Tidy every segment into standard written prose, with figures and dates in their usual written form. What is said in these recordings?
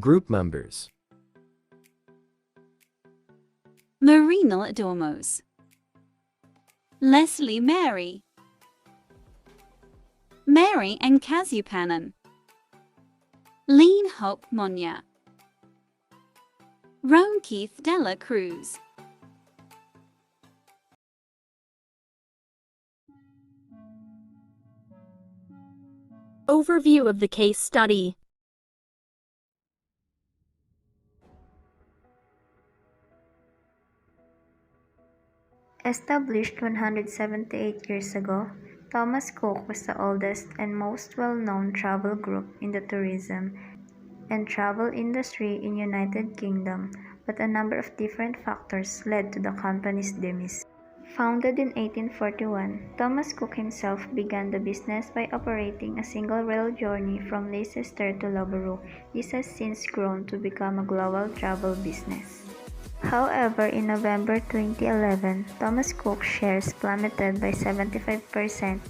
group members. Marina Adormos, Leslie Mary, Mary Nkasiupanan, Lean Hope Monya, Roan Keith Dela Cruz. Overview of the case study. Established 178 years ago, Thomas Cook was the oldest and most well-known travel group in the tourism and travel industry in United Kingdom, but a number of different factors led to the company's demise. Founded in 1841, Thomas Cook himself began the business by operating a single rail journey from Leicester to Loughborough. This has since grown to become a global travel business. However, in November 2011, Thomas Cook's shares plummeted by 75%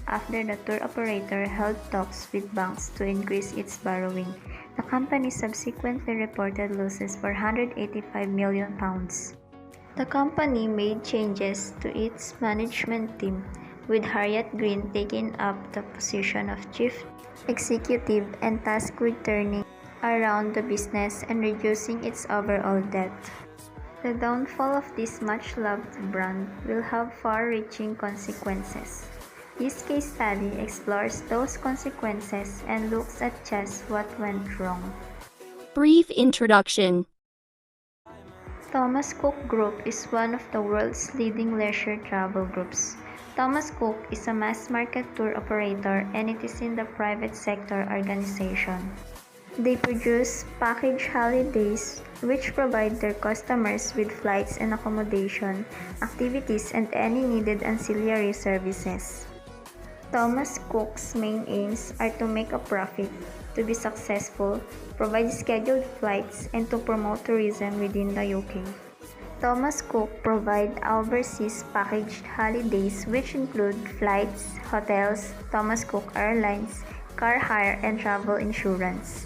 after the tour operator held talks with banks to increase its borrowing. The company subsequently reported losses for £185 million. The company made changes to its management team, with Harriet Green taking up the position of chief executive and tasked with turning around the business and reducing its overall debt. The downfall of this much-loved brand will have far-reaching consequences. This case study explores those consequences and looks at just what went wrong. Brief introduction. Thomas Cook Group is one of the world's leading leisure travel groups. Thomas Cook is a mass-market tour operator and it is in the private sector organization. They produce package holidays which provide their customers with flights and accommodation, activities, and any needed ancillary services. Thomas Cook's main aims are to make a profit, to be successful, provide scheduled flights, and to promote tourism within the UK. Thomas Cook provide overseas packaged holidays which include flights, hotels, Thomas Cook Airlines, car hire, and travel insurance.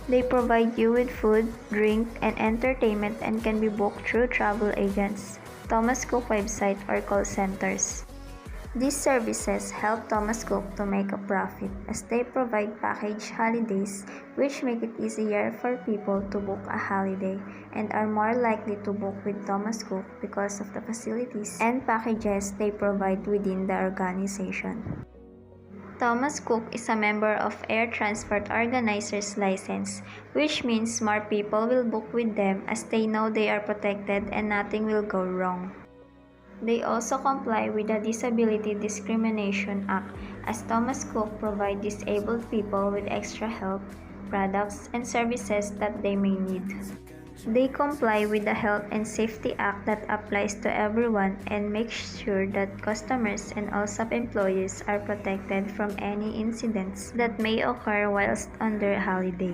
They provide you with food, drink, and entertainment and can be booked through travel agents, Thomas Cook website, or call centers. These services help Thomas Cook to make a profit as they provide package holidays which make it easier for people to book a holiday and are more likely to book with Thomas Cook because of the facilities and packages they provide within the organization. Thomas Cook is a member of Air Transport Organizers License, which means more people will book with them as they know they are protected and nothing will go wrong. They also comply with the Disability Discrimination Act as Thomas Cook provide disabled people with extra help, products, and services that they may need. They comply with the Health and Safety Act that applies to everyone and makes sure that customers and all sub-employees are protected from any incidents that may occur whilst on their holiday.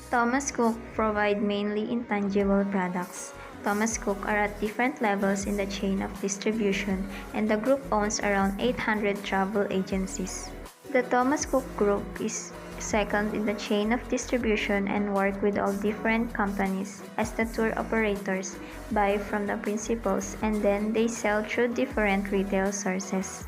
Thomas Cook provide mainly intangible products. Thomas Cook are at different levels in the chain of distribution, and the group owns around 800 travel agencies. The Thomas Cook Group is second in the chain of distribution and work with all different companies as the tour operators buy from the principals and then they sell through different retail sources.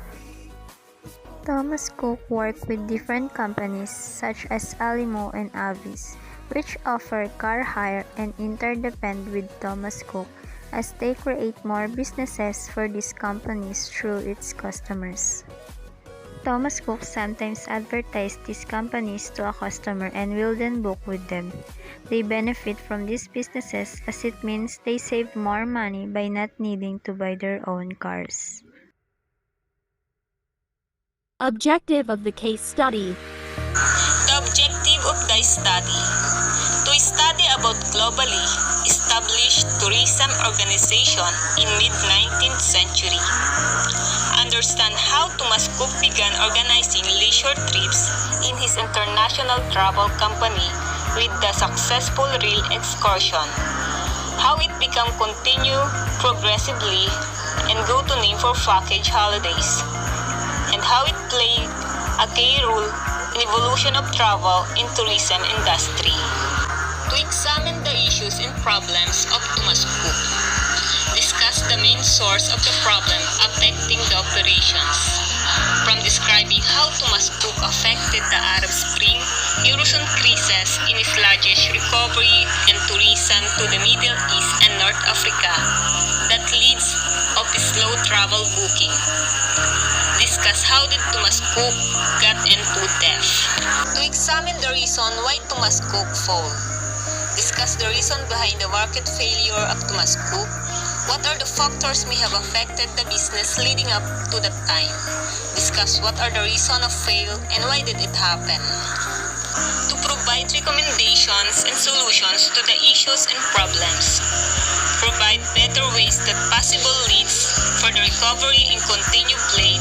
Thomas Cook work with different companies such as Alimo and Avis, which offer car hire and interdepend with Thomas Cook as they create more businesses for these companies through its customers. Thomas Cook sometimes advertise these companies to a customer and will then book with them. They benefit from these businesses as it means they save more money by not needing to buy their own cars. Objective of the case study. The objective of the study: to study about globally established tourism organization in mid-19th century. Understand how Thomas Cook began organizing leisure trips in his international travel company with the successful rail excursion. How it became continue progressively and go to name for package holidays. And how it played a key role in evolution of travel in tourism industry. To examine the issues and problems of Thomas Cook. Discuss the main source of the problem affecting the operations. From describing how Thomas Cook affected the Arab Spring, Eurozone crisis in his sluggish recovery and tourism to the Middle East and North Africa that leads of slow travel booking. Discuss how did Thomas Cook got into debt. To examine the reason why Thomas Cook fall. Discuss the reason behind the market failure of Thomas Cook. What are the factors may have affected the business leading up to that time? Discuss what are the reasons of fail and why did it happen? To provide recommendations and solutions to the issues and problems. Provide better ways that possible leads for the recovery and continue play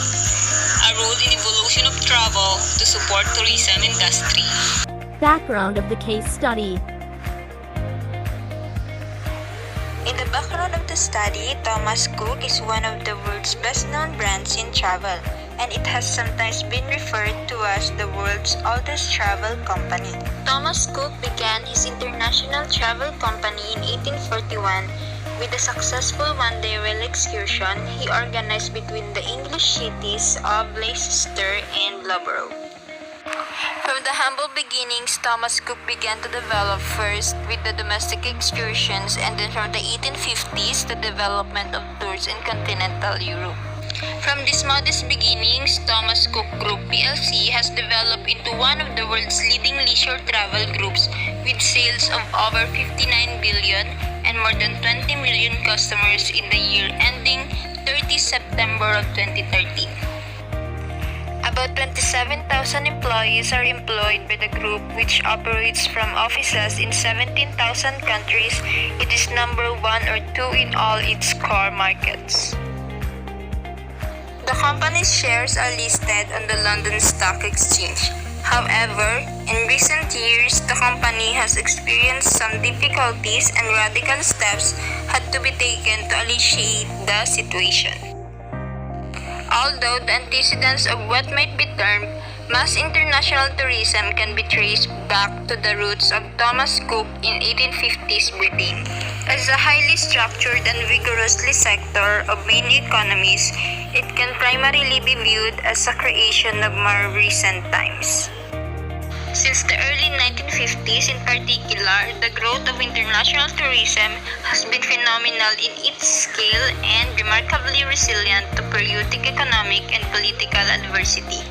a role in evolution of travel to support tourism industry. Background of the case study. In the background of the study, Thomas Cook is one of the world's best-known brands in travel, and it has sometimes been referred to as the world's oldest travel company. Thomas Cook began his international travel company in 1841 with a successful one-day rail excursion he organized between the English cities of Leicester and Loughborough. From the humble beginnings, Thomas Cook began to develop first with the domestic excursions and then from the 1850s the development of tours in continental Europe. From these modest beginnings, Thomas Cook Group plc has developed into one of the world's leading leisure travel groups with sales of over 59 billion and more than 20 million customers in the year ending 30 September of 2013. About 27,000 employees are employed by the group, which operates from offices in 17,000 countries. It is number 1 or 2 in all its core markets. The company's shares are listed on the London Stock Exchange. However, in recent years, the company has experienced some difficulties and radical steps had to be taken to alleviate the situation. Although the antecedents of what might be termed mass international tourism can be traced back to the roots of Thomas Cook in 1850s Britain. As a highly structured and vigorously sector of many economies, it can primarily be viewed as a creation of more recent times. Since the early 1950s in particular, the growth of international tourism has been phenomenal in its scale and remarkably resilient to periodic economic and political adversity.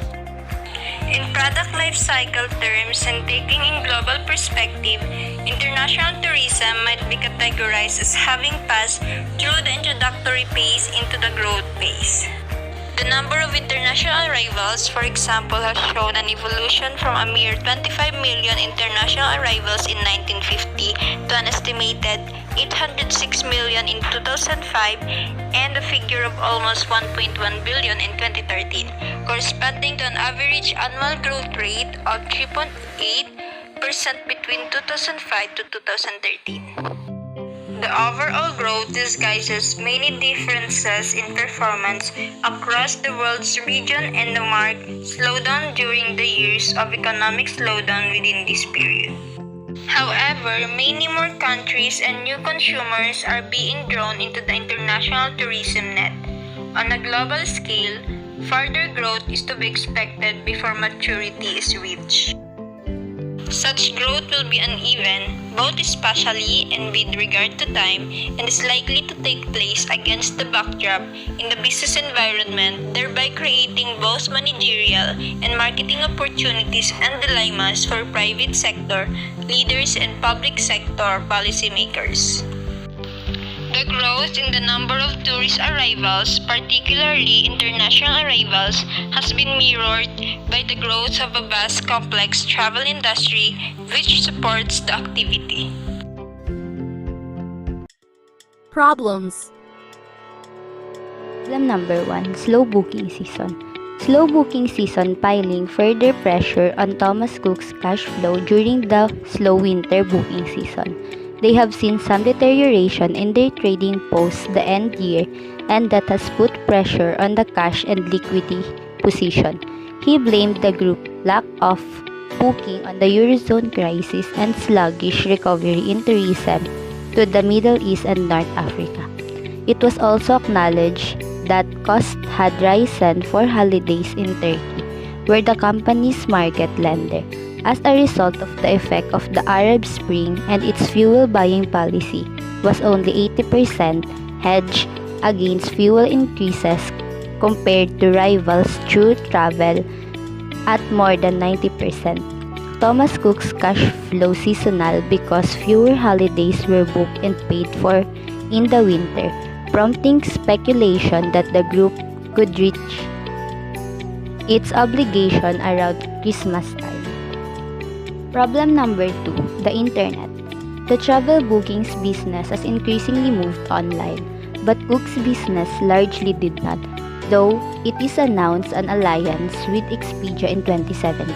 In product life cycle terms and taking in global perspective, international tourism might be categorized as having passed through the introductory phase into the growth phase. The number of international arrivals, for example, has shown an evolution from a mere 25 million international arrivals in 1950 to an estimated 806 million in 2005 and a figure of almost 1.1 billion in 2013, corresponding to an average annual growth rate of 3.8% between 2005 to 2013. The overall growth disguises many differences in performance across the world's region and the marked slowdown during the years of economic slowdown within this period. However, many more countries and new consumers are being drawn into the international tourism net. On a global scale, further growth is to be expected before maturity is reached. Such growth will be uneven, both spatially and with regard to time, and is likely to take place against the backdrop in the business environment, thereby creating both managerial and marketing opportunities and dilemmas for private sector leaders and public sector policymakers. The growth in the number of tourist arrivals, particularly international arrivals, has been mirrored by the growth of a vast complex travel industry which supports the activity. Problems. Problem number 1, slow booking season. Slow booking season piling further pressure on Thomas Cook's cash flow during the slow winter booking season. They have seen some deterioration in their trading post the end year, and that has put pressure on the cash and liquidity position. He blamed the group lack of booking on the Eurozone crisis and sluggish recovery in tourism to the Middle East and North Africa. It was also acknowledged that costs had risen for holidays in Turkey, where the company's market lender, as a result of the effect of the Arab Spring and its fuel buying policy, was only 80% hedged against fuel increases compared to rivals through travel at more than 90%. Thomas Cook's cash flow seasonal because fewer holidays were booked and paid for in the winter, prompting speculation that the group could reach its obligation around Christmas time. Problem number 2, the internet. The travel bookings business has increasingly moved online, but Cook's business largely did not, though it is announced an alliance with Expedia in 2017.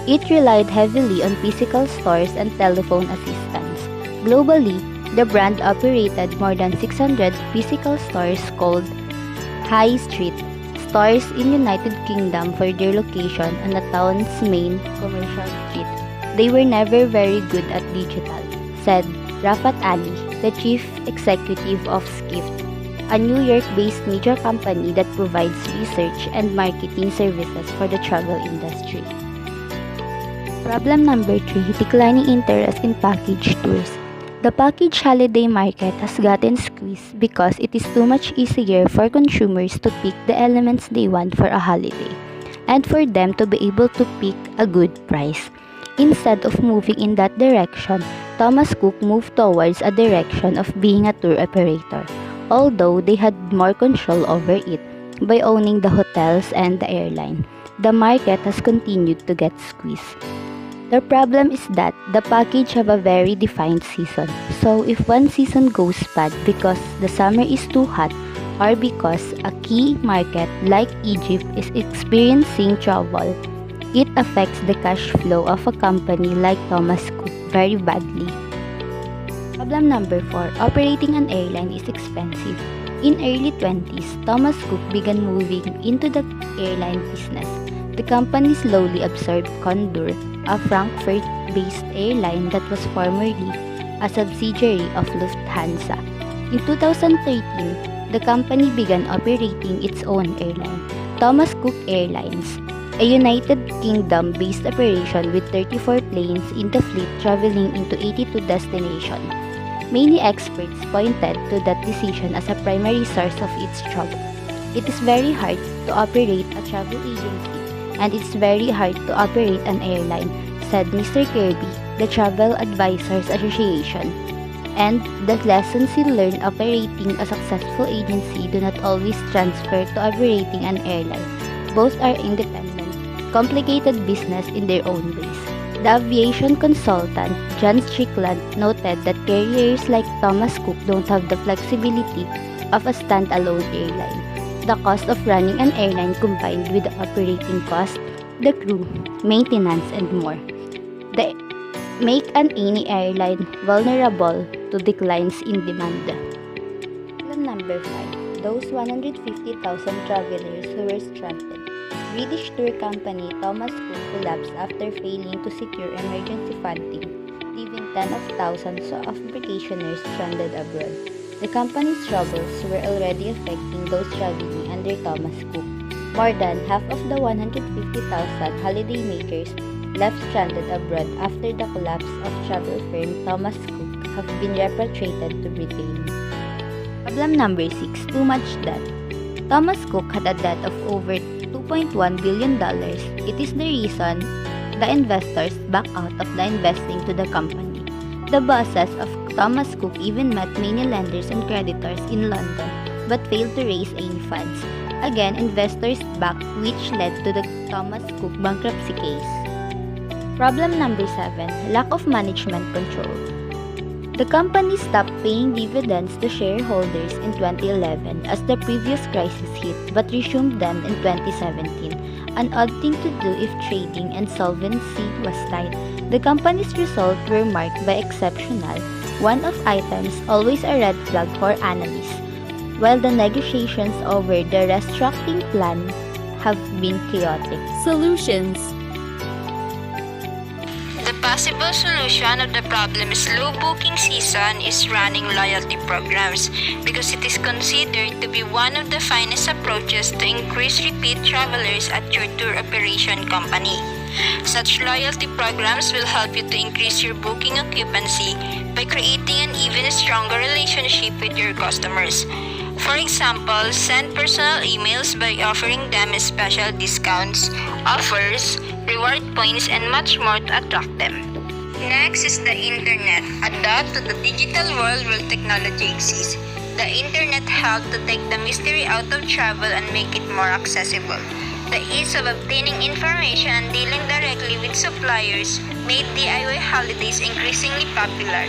It relied heavily on physical stores and telephone assistance. Globally, the brand operated more than 600 physical stores called High Street stores in United Kingdom for their location on the town's main commercial street. They were never very good at digital, said Rafat Ali, the chief executive of Skift, a New York-based media company that provides research and marketing services for the travel industry. Problem number 3, declining interest in package tours. The package holiday market has gotten squeezed because it is too much easier for consumers to pick the elements they want for a holiday, and for them to be able to pick a good price. Instead of moving in that direction, Thomas Cook moved towards a direction of being a tour operator, although they had more control over it by owning the hotels and the airline. The market has continued to get squeezed. The problem is that the package have a very defined season. So if one season goes bad because the summer is too hot or because a key market like Egypt is experiencing trouble, it affects the cash flow of a company like Thomas Cook very badly. Problem number 4, operating an airline is expensive. In early 20s, Thomas Cook began moving into the airline business. The company slowly absorbed Condor, a Frankfurt-based airline that was formerly a subsidiary of Lufthansa. In 2013, the company began operating its own airline, Thomas Cook Airlines, a United Kingdom-based operation with 34 planes in the fleet traveling into 82 destinations. Many experts pointed to that decision as a primary source of its trouble. It is very hard to operate a travel agency, and it's very hard to operate an airline, said Mr. Kirby, the Travel Advisors Association. And the lessons you learn operating a successful agency do not always transfer to operating an airline. Both are independent, complicated business in their own ways. The aviation consultant John Strickland noted that carriers like Thomas Cook don't have the flexibility of a standalone airline. The cost of running an airline combined with the operating cost, the crew, maintenance, and more. They make any airline vulnerable to declines in demand. Problem number 5. Those 150,000 travelers who were stranded. British tour company Thomas Cook collapsed after failing to secure emergency funding, leaving tens of thousands of vacationers stranded abroad. The company's troubles were already affecting those traveling under Thomas Cook. More than half of the 150,000 holidaymakers left stranded abroad after the collapse of travel firm Thomas Cook have been repatriated to Britain. Problem number 6. Too much debt. Thomas Cook had a debt of over $2.1 billion. It is the reason the investors back out of the investing to the company. The bosses of Thomas Cook even met many lenders and creditors in London but failed to raise any funds. Again, investors backed, which led to the Thomas Cook bankruptcy case. Problem number 7. Lack of management control. The company stopped paying dividends to shareholders in 2011 as the previous crisis hit, but resumed them in 2017. An odd thing to do if trading and solvency was tight. The company's results were marked by exceptional one-off items, always a red flag for analysts, while the negotiations over the restructuring plan have been chaotic. Solutions. possible solution of the problem slow booking season is running loyalty programs because it is considered to be one of the finest approaches to increase repeat travelers at your tour operation company. Such loyalty programs will help you to increase your booking occupancy by creating an even stronger relationship with your customers. For example, send personal emails by offering them special discounts, offers, reward points, and much more to attract them. Next is the internet. Adapt to the digital world where technology exists. The internet helped to take the mystery out of travel and make it more accessible. The ease of obtaining information and dealing directly with suppliers made DIY holidays increasingly popular.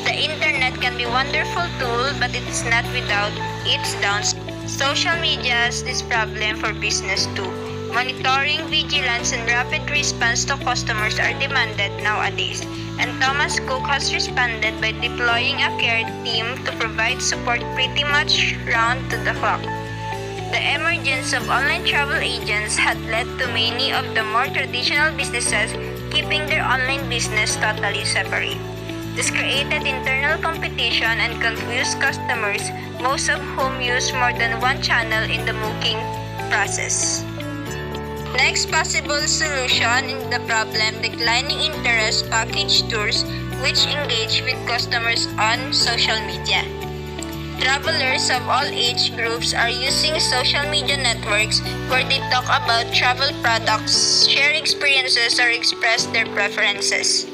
The internet can be a wonderful tool, but it is not without its downsides. Social media has this problem for business too. Monitoring, vigilance, and rapid response to customers are demanded nowadays, and Thomas Cook has responded by deploying a care team to provide support pretty much round to the clock. The emergence of online travel agents had led to many of the more traditional businesses keeping their online business totally separate. This created internal competition and confused customers, most of whom use more than one channel in the booking process. Next possible solution in the problem, declining interest package tours which engage with customers on social media. Travelers of all age groups are using social media networks where they talk about travel products, share experiences, or express their preferences.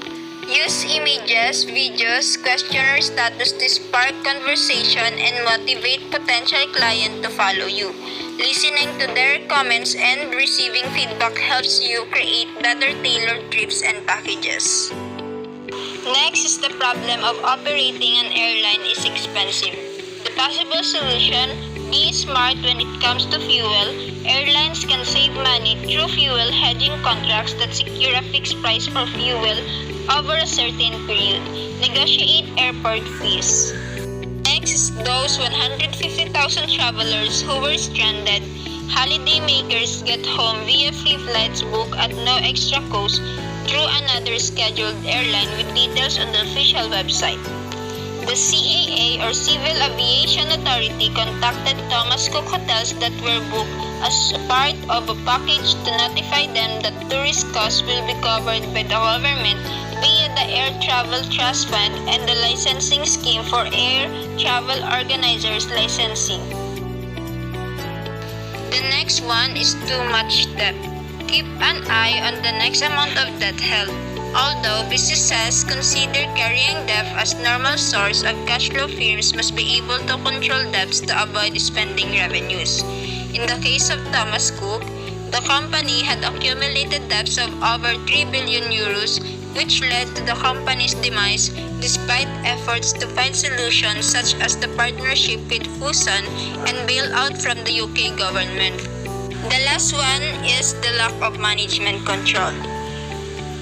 Use images, videos, questionnaire status to spark conversation and motivate potential clients to follow you. Listening to their comments and receiving feedback helps you create better tailored trips and packages. Next is the problem of operating an airline is expensive. The possible solution, be smart when it comes to fuel. Airlines can save money through fuel hedging contracts that secure a fixed price for fuel over a certain period. Negotiate airport fees. Next is those 150,000 travelers who were stranded. Holiday makers get home via free flights booked at no extra cost through another scheduled airline with details on the official website. The CAA or Civil Aviation Authority contacted Thomas Cook hotels that were booked as part of a package to notify them that tourist costs will be covered by the government via the Air Travel Trust Fund and the licensing scheme for air travel organizers licensing. The next one is too much debt. Keep an eye on the next amount of debt held. Although businesses consider carrying debt as normal source of cash flow, firms must be able to control debts to avoid spending revenues. In the case of Thomas Cook, the company had accumulated debts of over 3 billion euros, which led to the company's demise despite efforts to find solutions such as the partnership with Fuson and bailout from the UK government. The last one is the lack of management control.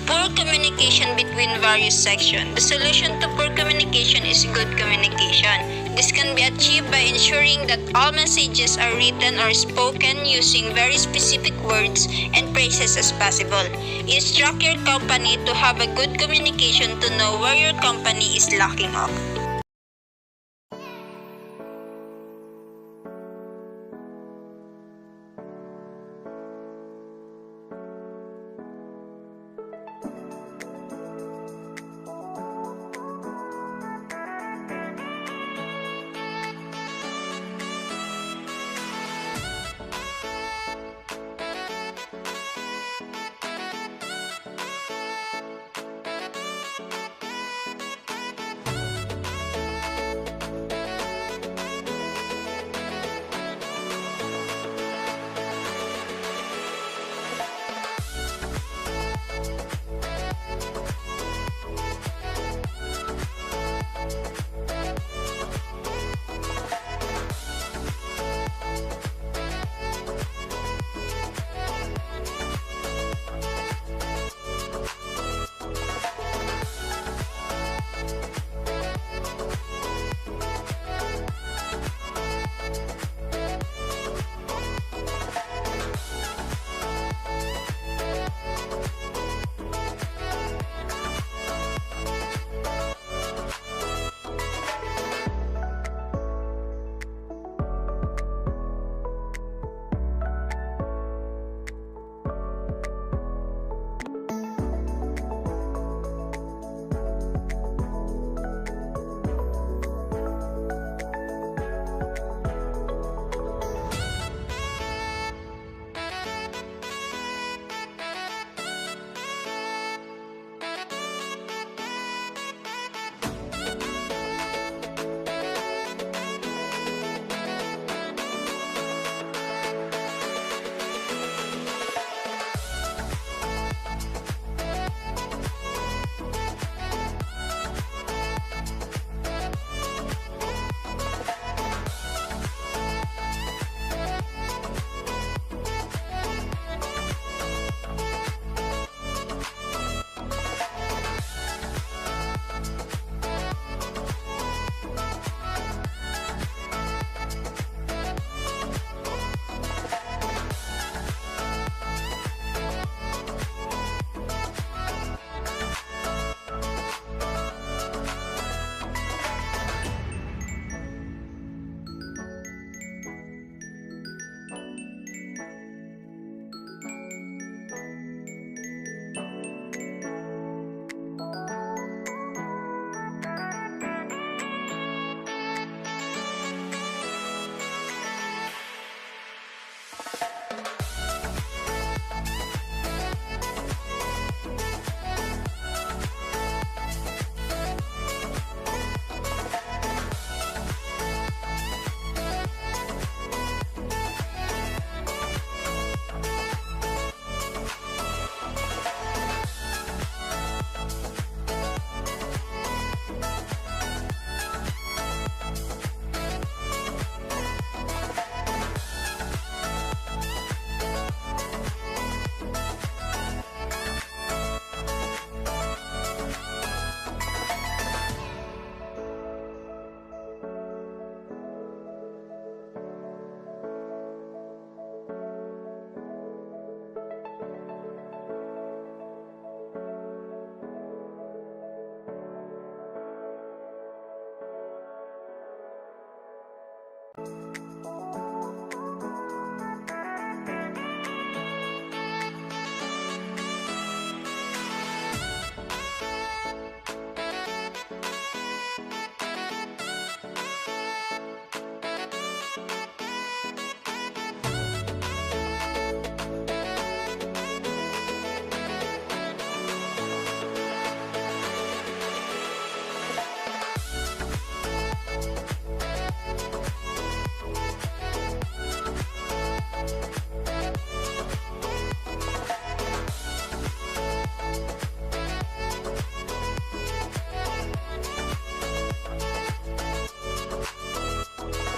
Poor communication between various sections. The solution to poor communication is good communication. This can be achieved by ensuring that all messages are written or spoken using very specific words and phrases as possible. Instruct your company to have a good communication to know where your company is lacking of.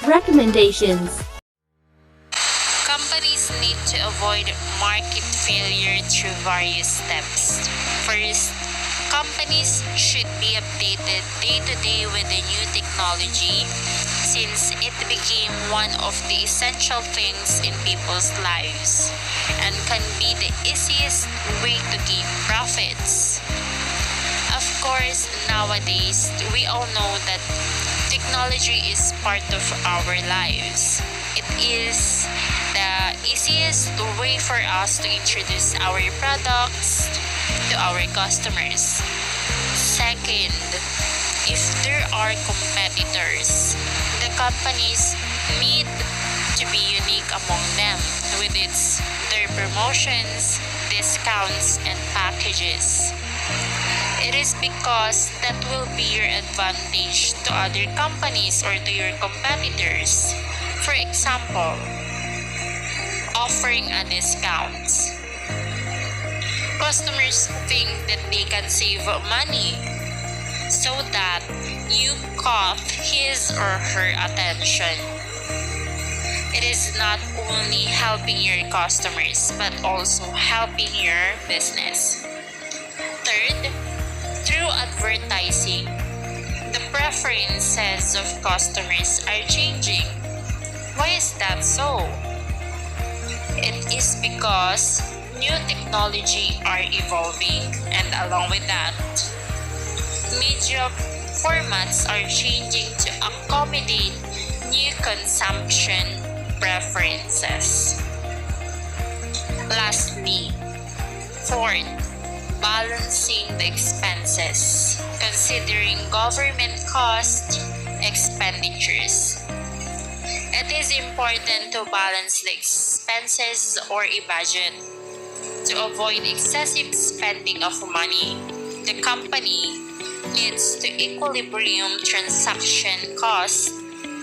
Recommendations. Companies need to avoid market failure through various steps. First, companies should be updated day to day with the new technology since it became one of the essential things in people's lives and can be the easiest way to gain profits. Of course, nowadays, we all know that technology is part of our lives. It is the easiest way for us to introduce our products to our customers. Second, if there are competitors, the companies need to be unique among them with their promotions, discounts, and packages. It is because that will be your advantage to other companies or to your competitors. For example, offering a discount. Customers think that they can save money so that you caught his or her attention. It is not only helping your customers but also helping your business. Third, through advertising, the preferences of customers are changing. Why is that so? It is because new technology are evolving, and along with that, media formats are changing to accommodate new consumption preferences. Lastly, fourth, balancing the expenses, considering government cost expenditures. It is important to balance the expenses or a budget to avoid excessive spending of money. The company needs to equilibrium transaction cost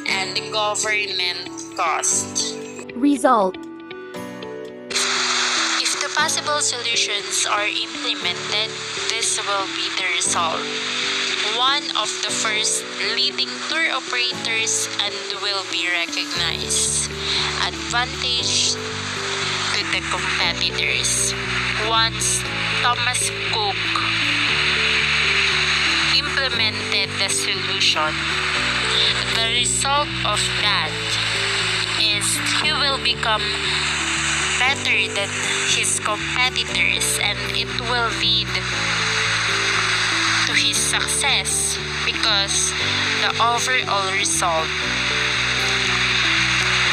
and the government cost. Result. If the possible solutions are implemented, this will be the result. One of the first leading tour operators and will be recognized. Advantage to the competitors. Once Thomas Cook implemented the solution, the result of that is he will become better than his competitors and it will lead to his success because the overall result,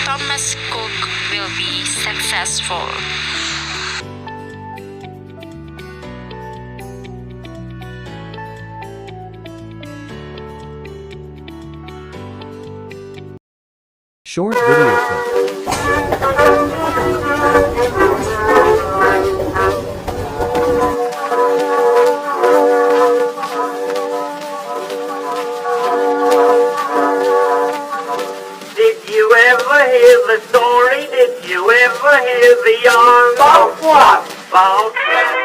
Thomas Cook will be successful. Short video clip. wanna hear the yarn. About what? About gasoline.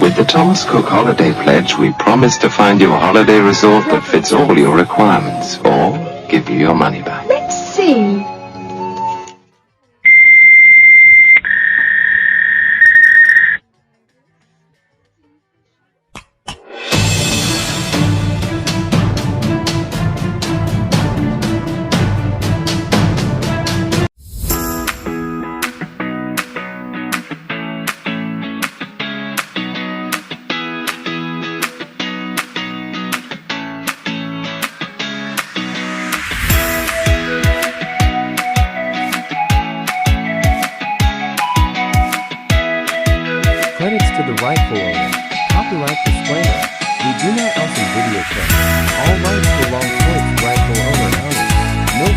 With the Thomas Cook Holiday Pledge, we promise to find you a holiday resort that fits all your requirements, or give you your money back. Let's see. Credits to the rightful owner. Copyright disclaimer. We do not own video clips. All rights belong to its rightful owner only. No